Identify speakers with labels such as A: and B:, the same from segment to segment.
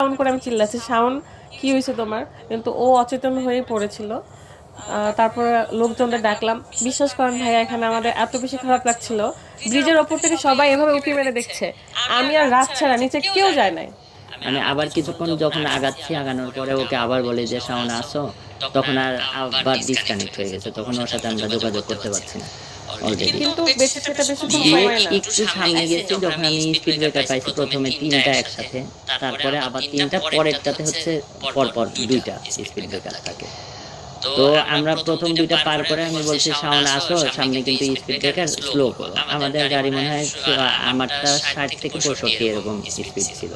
A: শাওন করে আমি চিল্লাচ্ছি, শাওন কি হয়েছে তোমার? কিন্তু ও অচেতন হয়ে পড়েছিল। তারপরে লোকজনদের ডাকলাম। বিশ্বাস করেন ভাইয়া, এখানে আমাদের এত বেশি খারাপ লাগছিল। ব্রিজের ওপর থেকে সবাই এভাবে উঁকি মেরে দেখছে, আমি আর রাত ছাড়া নিচে কেউ যায় নাই।
B: আমি আবার কিছুক্ষণ যখন আগাচ্ছি, আগানোর পরে ওকে আবার বলি যে শাওন আসো, তখন আবার ডিসকানেক্ট হয়ে গেছে, তখন ওর সাথে আমরা যোগাযোগ করতে পারছি না অলরেডি।
A: কিন্তু বেশি সেটা বেশিক্ষণ
B: দিয়ে
A: সময় না।
B: একটু সামনে গেছি, যখন আমি স্পিড ব্রেকার পাইছি প্রথমে তিনটা একসাথে, তারপরে আবার তিনটা, পরেরটাতে হচ্ছে পরপর দুইটা স্পিড ব্রেকার থাকে। তো আমরা প্রথম দুইটা পার করে আমি বলছি শাওন আসো, সামনে কিন্তু স্পিড ব্রেকার স্লো করো। আমাদের গাড়ি মনে হয় আমারটা 60 থেকে 65 এরকম স্পিড ছিল।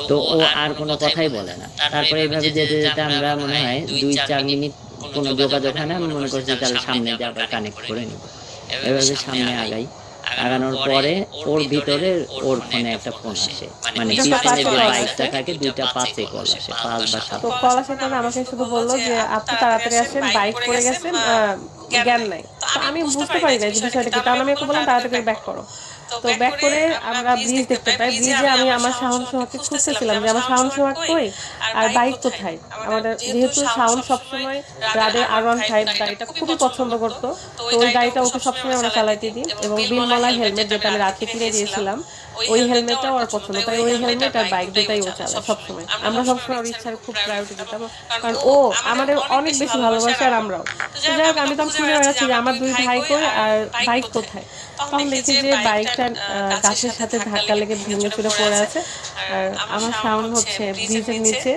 B: তো ও আর কোনো কথাই বলে না। তারপরে এইভাবে যেতে যেতে আমরা মনে হয় 2-4 মিনিট কোনো যোগাযোগ হয় না, আমি মনে করছি তাহলে সামনে দিয়ে আবার কানেক্ট করে নিব। এভাবে সামনে আগাই। আগানোর পরে ওর ভিতরে ওর ফোনে একটা ফোন আসে, মানে
A: দুটো
B: পিছনে
A: পাশে
B: যে
A: কল
B: বাইকটা
A: আসে।
B: থাকে দুইটা পাঁচে কল আসে, 5 বা 7।
A: তো কল আসার পরে আমাকে শুধু বললো যে আপু তাড়াতাড়ি আসেন, বাইক পড়ে গেছে, জ্ঞান নাই। তো আমি বুঝতে পারি না যে বিষয়টা কি, কারণ আমি ওকে বললাম তাড়াতাড়ি ব্যাক করো। তো ব্যাক করে আমরা ব্রিজ দেখতে পাই। ব্রিজে আমি আমার শাওন সোহাগকে খুঁজতেছিলাম যে আমার শাওন সোহাগ কই আর বাইক কোথায়। আমাদের যেহেতু শাওন সবসময় রাডের R15 গাড়িটা খুবই পছন্দ করতো, তো ওই গাড়িটা ওকে সবসময় আমরা চালাইতে দিই, এবং বিনমলার হেলমেট যেটা আমি রাতে কিনে দিয়েছিলাম ওই হেলমেটটাও ওর পছন্দ, তাই ওই হেলমেট আর বাইক দুটাই ও চালায় সবসময়। আমরা সবসময় ওর ইচ্ছার খুব প্রায়োরিটি দিতাম, কারণ ও আমাদের অনেক বেশি ভালোবাসে আর আমরাও। তো যাই হোক, আমি তখন খুঁজে বেড়াচ্ছি যে আমার দুই ভাই কই আর বাইক কোথায়। তখন দেখি যে বাইকটা গাছের সাথে ধাক্কা লেগে ভেঙে চুরে পড়ে আছে, আর আমার সাউন্ড হচ্ছে ব্রিজের নিচে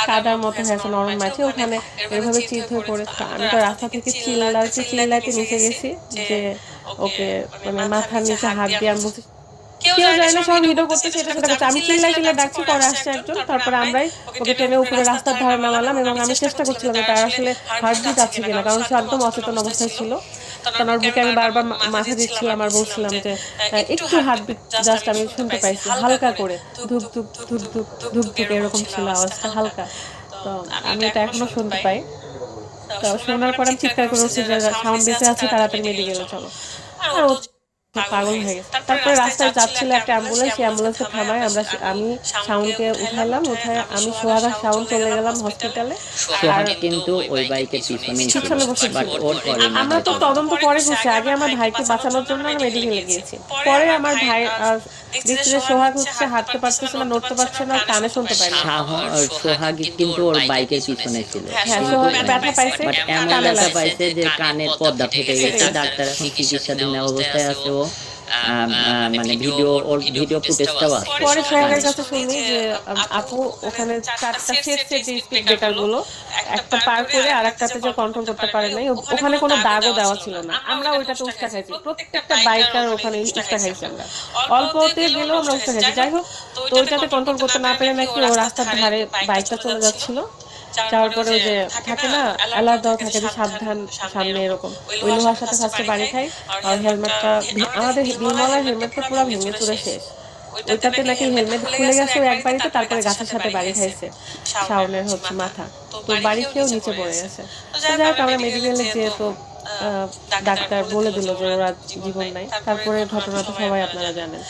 A: কাদার মতো হয়ে আছে, নরম মাটি, ওখানে এভাবে চিত হয়ে পড়েছে। আমি তো রাস্তা থেকে চিল্লাইতে চিল্লাইতে নিচে গেছি যে ওকে মানে মাথার নিচে হাত দিয়ে আমি বলছি, কেউ যায় না, সবাই ভিডিও করতেছে, এটা সেটা করছে, আমি চিল্লাই চিল্লাই ডাকছি, পরে আসছে একজন, তারপরে আমরাই ওকে টেনে উপরে রাস্তার ধারে নামালাম, এবং আমি চেষ্টা করছিলাম যে তার আসলে হার্টবিট আছে কিনা, কারণ সে একদম অচেতন অবস্থায় ছিল। তখন ওর বুকে আমি বারবার মাথা দিচ্ছিলাম আর বলছিলাম যে একটু হার্টবিট জাস্ট আমি শুনতে পাইছি হালকা করে, ধুক ধুক ধুক ধুক ধুক ধুক এরকম ছিল আওয়াজটা হালকা। তো আমি এটা এখনো শুনতে পাই। তো শোনার পর আমি চিৎকার করে উঠছি যে সাউন্ড বেঁচে আছে, তাড়াতাড়ি মেডিকেলে চলো। আর ও পাগল হয়ে গেছে। তারপরে রাস্তায় যাচ্ছিল একটা অ্যাম্বুলেন্স, সেই অ্যাম্বুলেন্সকে থামায় আমি শাওনকে উঠাইলাম, উঠায় আমি সোহাগ আর শাওন চলে গেলাম হসপিটালে। আর
B: সোহাগ কিন্তু ওই বাইকের পিছনেই ছিল,
A: পিছনে বসেছিল।
B: বাট ওর পড়েনি
A: আমরা তো
B: হয়তো।
A: তদন্ত পরে করছি, আগে আমার ভাইকে বাঁচানোর জন্য আমরা মেডিকেলে গিয়েছি। পরে আমার ভাই দেখছি যে সোহাগ হচ্ছে হাঁটতে পারতেছে না, নড়তে পারছে না, কানে শুনতে পায় না।
B: সোহাগ কিন্তু ওর বাইকের পিছনে ছিল,
A: হ্যাঁ,
B: কিন্তু
A: সোহাগ ব্যথা পাইছে,
B: বাট এমন
A: কানে
B: ব্যথা
A: লাগছে,
B: পাইছে যে কানের পর্দা ফেটে
A: ফেটে
B: গেছে।
A: গেছে।
B: ডাক্তার এখন চিকিৎসাধীন অবস্থায় আছে ও। মানে ওর ভিডিও ফুটেজটাও আছে
A: পরে সোহাগের
B: কানে।
A: কাছে শুনি যে আপু ওখানে চারটা সেট যে স্পিড ব্রেকার গুলো, একটা পার করে আর একটাতে যে কন্ট্রোল করতে পারে নাই, ওখানে কোনো দাগও দেওয়া ছিল না। আমরা ওইটাতে উস্কা খাইছি, প্রত্যেকটা বাইকার ওখানে উস্কা খাইছি আমরা, অল্পতে গেলেও আমরা উস্কা খাইছি। যাই হোক, তো ওইটাতে কন্ট্রোল করতে না পেরে নাকি ও রাস্তার ধারে বাইকটা চলে যাচ্ছিল। যাওয়ার পরে ওই যে থাকে না অ্যালার্ট দেওয়া থাকে যে সাবধান সামনে, এরকম ওই লোহার সাথে ফার্স্টে বাড়ি খাই। আর হেলমেটটা আমাদের বিমলার হেলমেটটা পুরো ভেঙে চুরে শেষ। ওইটাতে নাকি হেলমেট খুলে গেছে ওই এক বাড়িতে, তারপরে গাছের সাথে বাড়ি খাইছে শাওনের হচ্ছে মাথা। তো বাড়ি খেয়েও নিচে পড়ে গেছে। তো যাই হোক, আমরা মেডিকেলে যেয়ে তো আহ, ডাক্তার বলে দিল যে ওরা জীবন নাই। তারপরে ঘটনা তো সবাই আপনারা জানেন।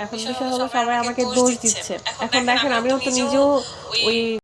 A: এখন বিষয় হলো সবাই আমাকে দোষ দিচ্ছে। এখন দেখেন, আমিও তো নিজেও ওই